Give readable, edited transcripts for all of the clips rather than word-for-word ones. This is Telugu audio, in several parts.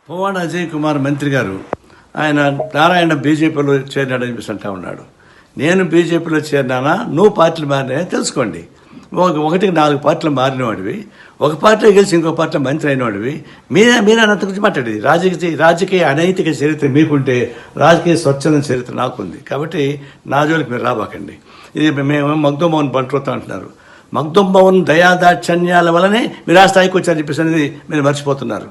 పువ్వాడ అజయ్ కుమార్ మంత్రి గారు ఆయన నారాయణ బీజేపీలో చేరినాడని చెప్పేసి అంటా ఉన్నాడు. నేను బీజేపీలో చేరినానా, నువ్వు పార్టీలు మారినా తెలుసుకోండి. ఒకటికి 4 పార్టీలు మారినవాడివి, ఒక పార్టీలో గెలిచి ఇంకో పార్టీలో మంత్రి అయినవాడివి. మీరే అంత గురించి మాట్లాడేది. రాజకీయ అనైతిక చరిత్ర మీకుంటే రాజకీయ స్వచ్ఛంద చరిత్ర నాకుంది. కాబట్టి నా జోలికి మీరు రాబాకండి. ఇది మేము మగ్దుమ్ మోహన్ బంట్రోతా అంటున్నారు. మగ్దుమ్ మోహన్ దయాదాక్షణ్యాల వల్లనే మీరు ఆ స్థాయికి వచ్చారని చెప్పేసి అనేది మీరు మర్చిపోతున్నారు.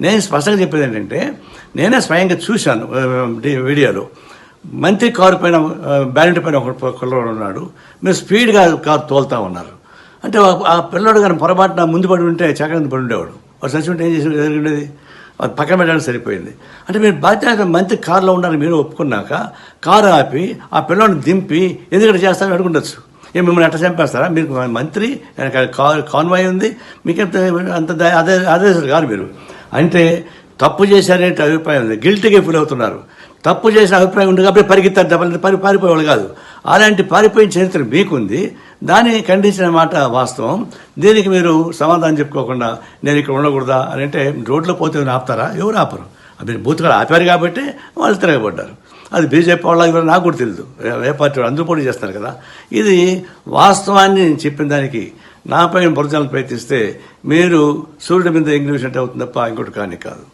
నేను స్పష్టంగా చెప్పేది ఏంటంటే, నేనే స్వయంగా చూశాను వీడియోలో. మంత్రి కారు పైన బ్యాలెట్ పైన ఒకడు ఉన్నాడు, మీరు స్పీడ్గా కారు తోలుతా ఉన్నారు. అంటే ఆ పిల్లడు కానీ పొరపాటున ముందు పడి ఉంటే చక్రం పడి ఉండేవాడు. వాడు చచ్చి ఉంటే ఏం చేసి జరిగిండేది? అది పక్కన పెట్టడానికి సరిపోయింది. అంటే మీరు బాధ్యత మంత్రి కారులో ఉండాలని మీరు ఒప్పుకున్నాక కారు ఆపి ఆ పిల్లడిని దింపి ఎందుకంటే చేస్తారని అడుగుండొచ్చు. మిమ్మల్ని ఎట్లా చంపేస్తారా? మీరు మంత్రి, కాన్వాయ్ ఉంది, మీకెంత అంత అదే కాదు. మీరు అంటే తప్పు చేశారనే అభిప్రాయం ఉంది, గిల్టీగా ఫీల్ అవుతున్నారు. తప్పు చేసిన అభిప్రాయం ఉంది కాబట్టి పరిగెత్తారు, పారిపోయేవాళ్ళు కాదు. అలాంటి పారిపోయిన చరిత్ర మీకుంది. దాన్ని ఖండించిన మాట వాస్తవం. దీనికి మీరు సమాధానం చెప్పుకోకుండా నేను ఇక్కడ ఉండకూడదా అని అంటే, రోడ్లో పోతే ఆపుతారా? ఎవరు ఆపరు. మీరు బూత్గా ఆపారు కాబట్టి వాళ్ళు తిరగబడ్డారు. అది బీజేపీ వాళ్ళ నాకు కూడా తెలియదు, ఏ పార్టీ వాళ్ళు అందరూ పోటీ చేస్తారు కదా. ఇది వాస్తవాన్ని నేను చెప్పిన దానికి నాపై బురజాలను ప్రయత్నిస్తే మీరు సూర్యుడి మీద ఇంగ్లీష్ అంటే అవుతుంది తప్ప ఇంకోటి కానీ కాదు.